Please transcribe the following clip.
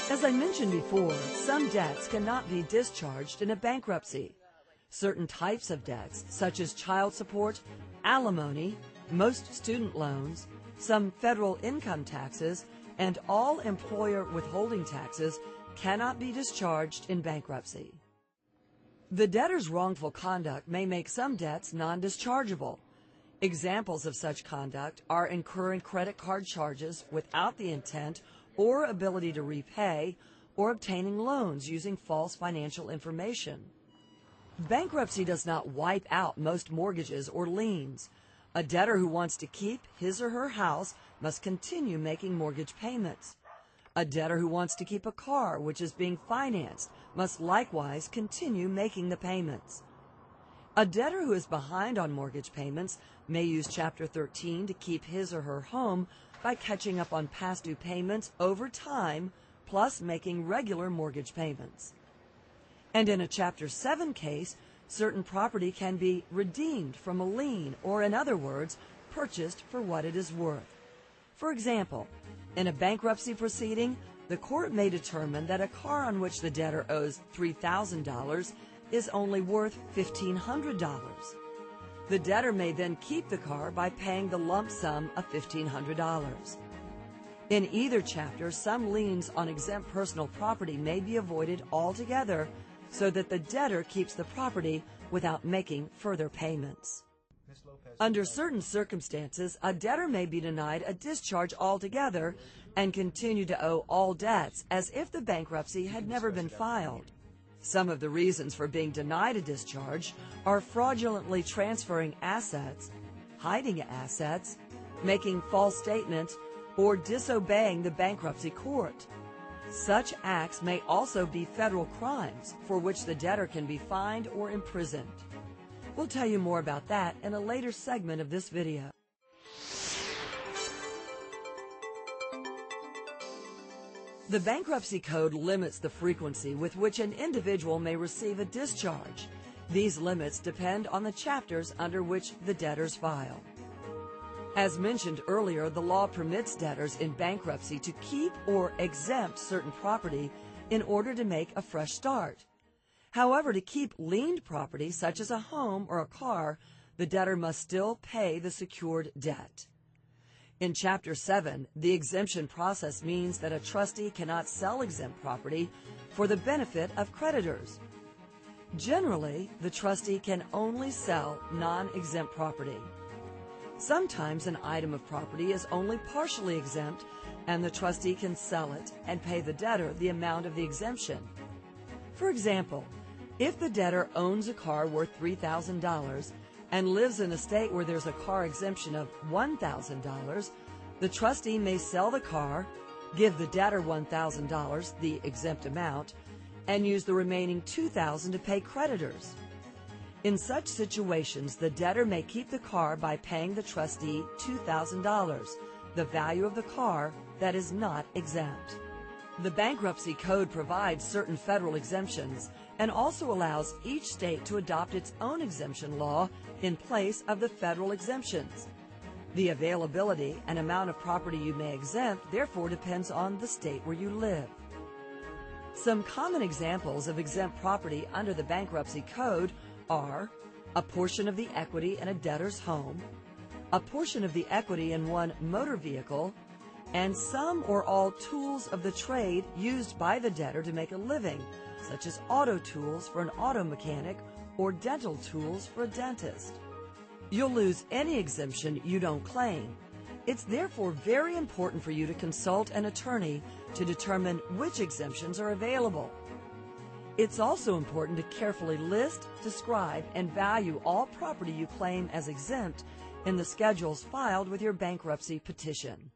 As I mentioned before, some debts cannot be discharged in a bankruptcy. Certain types of debts, such as child support, alimony, most student loans, some federal income taxes, and all employer withholding taxes, cannot be discharged in bankruptcy. The debtor's wrongful conduct may make some debts non-dischargeable. Examples of such conduct are incurring credit card charges without the intent or ability to repay, or obtaining loans using false financial information. Bankruptcy does not wipe out most mortgages or liens. A debtor who wants to keep his or her house must continue making mortgage payments. A debtor who wants to keep a car which is being financed must likewise continue making the payments. A debtor who is behind on mortgage payments may use Chapter 13 to keep his or her home by catching up on past due payments over time, plus making regular mortgage payments. And in a Chapter 7 case, certain property can be redeemed from a lien, or in other words, purchased for what it is worth. For example, in a bankruptcy proceeding, the court may determine that a car on which the debtor owes $3,000 is only worth $1,500. The debtor may then keep the car by paying the lump sum of $1,500. In either chapter, some liens on exempt personal property may be avoided altogether so that the debtor keeps the property without making further payments. Under certain circumstances, a debtor may be denied a discharge altogether and continue to owe all debts as if the bankruptcy had never been filed. Some of the reasons for being denied a discharge are fraudulently transferring assets, hiding assets, making false statements, or disobeying the bankruptcy court. Such acts may also be federal crimes for which the debtor can be fined or imprisoned. We'll tell you more about that in a later segment of this video. The Bankruptcy Code limits the frequency with which an individual may receive a discharge. These limits depend on the chapters under which the debtors file. As mentioned earlier, the law permits debtors in bankruptcy to keep or exempt certain property in order to make a fresh start. However, to keep liened property, such as a home or a car, the debtor must still pay the secured debt. In Chapter 7, the exemption process means that a trustee cannot sell exempt property for the benefit of creditors. Generally, the trustee can only sell non-exempt property. Sometimes an item of property is only partially exempt, and the trustee can sell it and pay the debtor the amount of the exemption. For example, if the debtor owns a car worth $3,000 and lives in a state where there's a car exemption of $1,000, the trustee may sell the car, give the debtor $1,000, the exempt amount, and use the remaining $2,000 to pay creditors. In such situations, the debtor may keep the car by paying the trustee $2,000, the value of the car that is not exempt. The Bankruptcy Code provides certain federal exemptions and also allows each state to adopt its own exemption law in place of the federal exemptions. The availability and amount of property you may exempt therefore depends on the state where you live. Some common examples of exempt property under the Bankruptcy Code are a portion of the equity in a debtor's home, a portion of the equity in one motor vehicle, and some or all tools of the trade used by the debtor to make a living, such as auto tools for an auto mechanic or dental tools for a dentist. You'll lose any exemption you don't claim. It's therefore very important for you to consult an attorney to determine which exemptions are available. It's also important to carefully list, describe, and value all property you claim as exempt in the schedules filed with your bankruptcy petition.